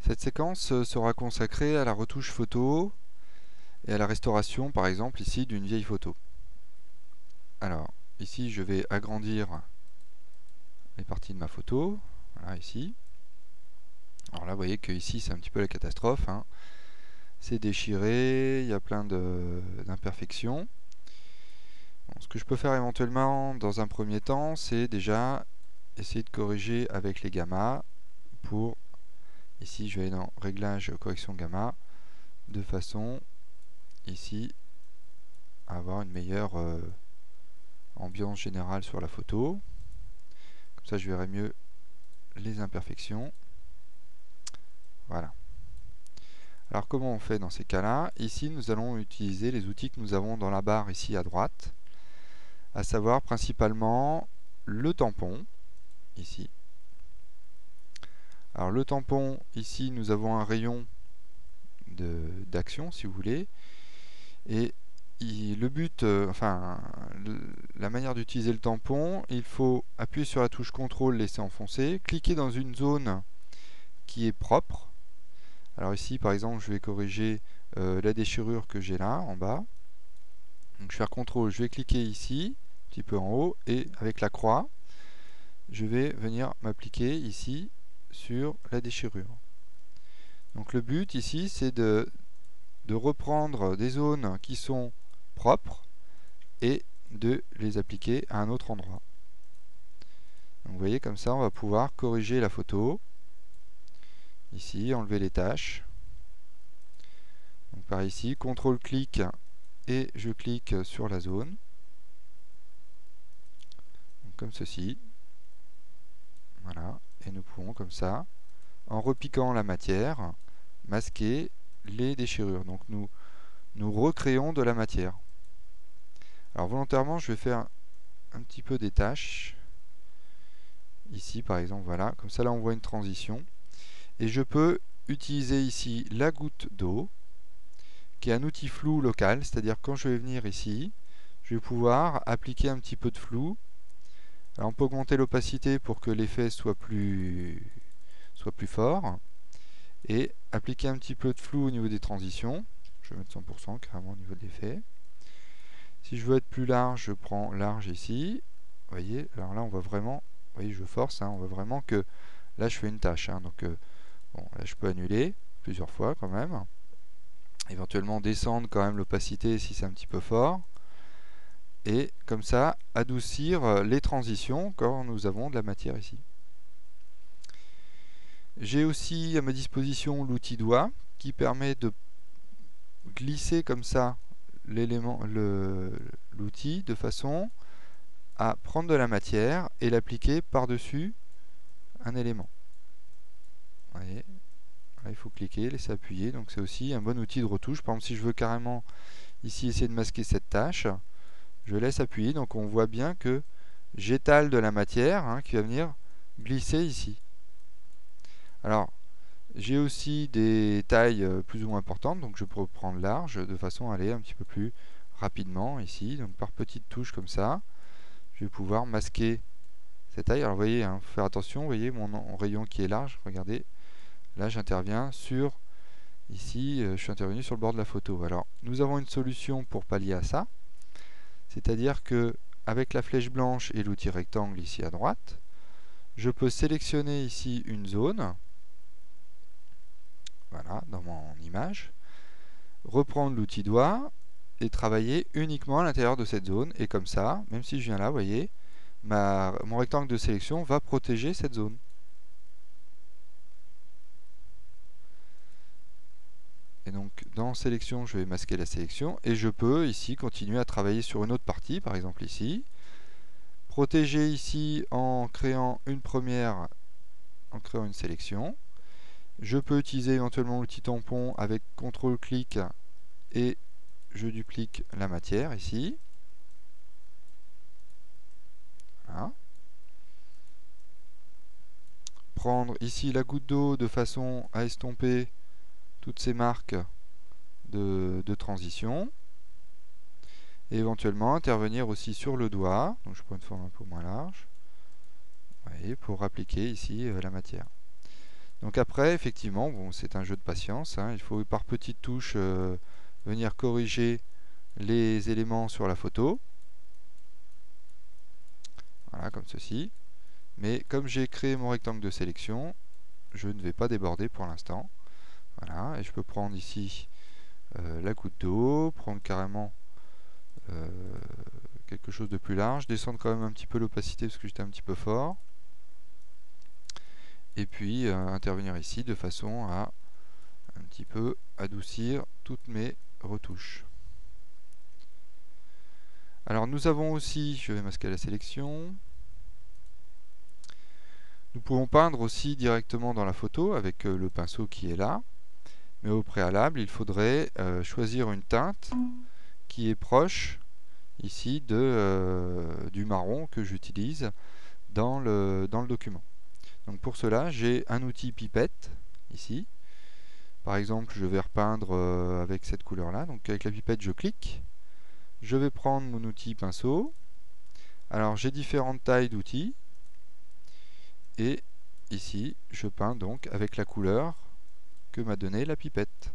Cette séquence sera consacrée à la retouche photo et à la restauration, par exemple, ici, d'une vieille photo. Alors, ici, je vais agrandir les parties de ma photo. Voilà, ici. Alors là, vous voyez que ici, c'est un petit peu la catastrophe, hein. C'est déchiré, il y a plein d'imperfections. Bon, ce que je peux faire éventuellement, dans un premier temps, c'est déjà essayer de corriger avec les gammas pour... Ici, je vais aller dans Réglage, correction gamma, de façon, ici, à avoir une meilleure ambiance générale sur la photo. Comme ça, je verrai mieux les imperfections. Voilà. Alors, comment on fait dans ces cas-là? Ici, nous allons utiliser les outils que nous avons dans la barre ici à droite, à savoir principalement le tampon, ici. Alors, le tampon, ici, nous avons un rayon d'action, si vous voulez. Et le but, la manière d'utiliser le tampon, il faut appuyer sur la touche CTRL, laisser enfoncer, cliquer dans une zone qui est propre. Alors ici, par exemple, je vais corriger la déchirure que j'ai là, en bas. Donc je vais faire CTRL, je vais cliquer ici, un petit peu en haut, et avec la croix, je vais venir m'appliquer ici sur la déchirure. Donc le but ici, c'est de reprendre des zones qui sont propres et de les appliquer à un autre endroit. Donc vous voyez, comme ça, on va pouvoir corriger la photo. Ici, enlever les tâches. Donc par ici, CTRL-clic et je clique sur la zone. Donc, comme ceci. Voilà. Et nous pouvons, comme ça, en repiquant la matière, masquer les déchirures. Donc nous recréons de la matière. Alors volontairement, je vais faire un petit peu des tâches. Ici, par exemple, voilà. Comme ça, là, on voit une transition. Et je peux utiliser ici la goutte d'eau, qui est un outil flou local, c'est-à-dire quand je vais venir ici, je vais pouvoir appliquer un petit peu de flou. Alors on peut augmenter l'opacité pour que l'effet soit plus fort, et appliquer un petit peu de flou au niveau des transitions. Je vais mettre 100% carrément au niveau de l'effet. Si je veux être plus large, je prends large ici. Vous voyez, alors là on voit vraiment, vous voyez, je force, hein, on voit vraiment que là je fais une tâche, hein, donc bon, là je peux annuler plusieurs fois quand même. Éventuellement descendre quand même l'opacité si c'est un petit peu fort. Et comme ça, adoucir les transitions quand nous avons de la matière ici. J'ai aussi à ma disposition l'outil doigt qui permet de glisser comme ça l'outil de façon à prendre de la matière et l'appliquer par-dessus un élément. Vous voyez, là, il faut cliquer, laisser appuyer. Donc c'est aussi un bon outil de retouche. Par exemple, si je veux carrément ici essayer de masquer cette tâche, je laisse appuyer. Donc on voit bien que j'étale de la matière, hein, qui va venir glisser ici. Alors, j'ai aussi des tailles plus ou moins importantes, donc je peux prendre large de façon à aller un petit peu plus rapidement ici. Donc par petites touches comme ça, je vais pouvoir masquer cette taille. Alors vous voyez, hein, faut faire attention, vous voyez mon rayon qui est large, regardez, là j'interviens sur, ici je suis intervenu sur le bord de la photo. Alors nous avons une solution pour pallier à ça, c'est-à-dire que avec la flèche blanche et l'outil rectangle ici à droite, je peux sélectionner ici une zone, voilà, dans mon image, reprendre l'outil doigt et travailler uniquement à l'intérieur de cette zone. Et comme ça, même si je viens là, vous voyez, mon rectangle de sélection va protéger cette zone. Et donc dans sélection, je vais masquer la sélection et je peux ici continuer à travailler sur une autre partie, par exemple ici. Protéger ici en créant une première, en créant une sélection. Je peux utiliser éventuellement l'outil tampon avec CTRL-clic et je duplique la matière ici. Voilà. Prendre ici la goutte d'eau de façon à estomper toutes ces marques de transition. Et éventuellement intervenir aussi sur le doigt. Donc je prends une forme un peu moins large. Vous voyez, pour appliquer ici la matière. Donc après, effectivement, bon, c'est un jeu de patience, hein, il faut par petites touches venir corriger les éléments sur la photo. Voilà, comme ceci. Mais comme j'ai créé mon rectangle de sélection, je ne vais pas déborder pour l'instant. Voilà, et je peux prendre ici la goutte d'eau, prendre carrément quelque chose de plus large, descendre quand même un petit peu l'opacité parce que j'étais un petit peu fort. Et puis intervenir ici de façon à un petit peu adoucir toutes mes retouches. Alors nous avons aussi, je vais masquer la sélection, nous pouvons peindre aussi directement dans la photo avec le pinceau qui est là, mais au préalable il faudrait choisir une teinte qui est proche ici du marron que j'utilise dans le document. Donc pour cela j'ai un outil pipette ici. Par exemple je vais repeindre avec cette couleur là, donc avec la pipette je clique. Je vais prendre mon outil pinceau. Alors j'ai différentes tailles d'outils. Et ici, je peins donc avec la couleur que m'a donnée la pipette.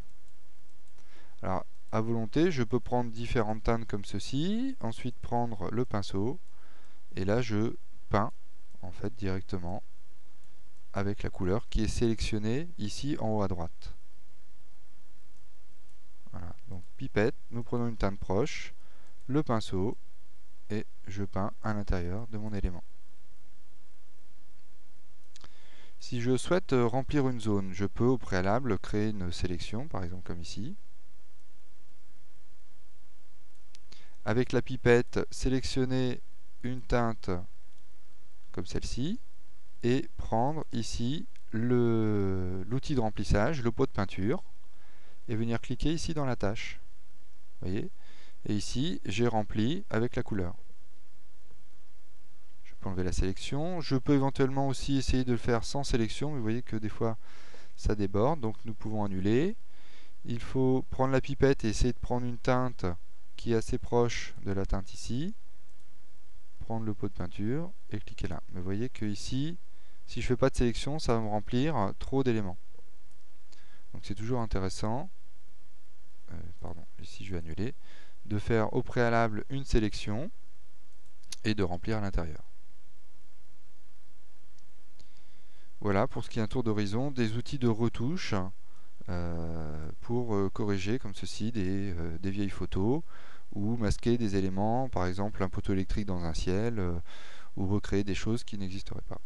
Alors à volonté, je peux prendre différentes teintes comme ceci. Ensuite prendre le pinceau. Et là, je peins en fait directement avec la couleur qui est sélectionnée ici en haut à droite. Voilà, donc pipette, nous prenons une teinte proche, le pinceau, et je peins à l'intérieur de mon élément. Si je souhaite remplir une zone, je peux au préalable créer une sélection, par exemple comme ici. Avec la pipette, sélectionner une teinte comme celle-ci et prendre ici l'outil de remplissage, le pot de peinture, et venir cliquer ici dans la tâche. Vous voyez ? Et ici, j'ai rempli avec la couleur. Je peux enlever la sélection. Je peux éventuellement aussi essayer de le faire sans sélection, mais vous voyez que des fois ça déborde, donc nous pouvons annuler. Il faut prendre la pipette et essayer de prendre une teinte qui est assez proche de la teinte ici. Prendre le pot de peinture et cliquer là. Mais vous voyez que ici, si je ne fais pas de sélection, ça va me remplir trop d'éléments. Donc c'est toujours intéressant, pardon, ici je vais annuler, de faire au préalable une sélection et de remplir à l'intérieur. Voilà pour ce qui est un tour d'horizon des outils de retouche pour corriger comme ceci des vieilles photos ou masquer des éléments, par exemple un poteau électrique dans un ciel, ou recréer des choses qui n'existeraient pas.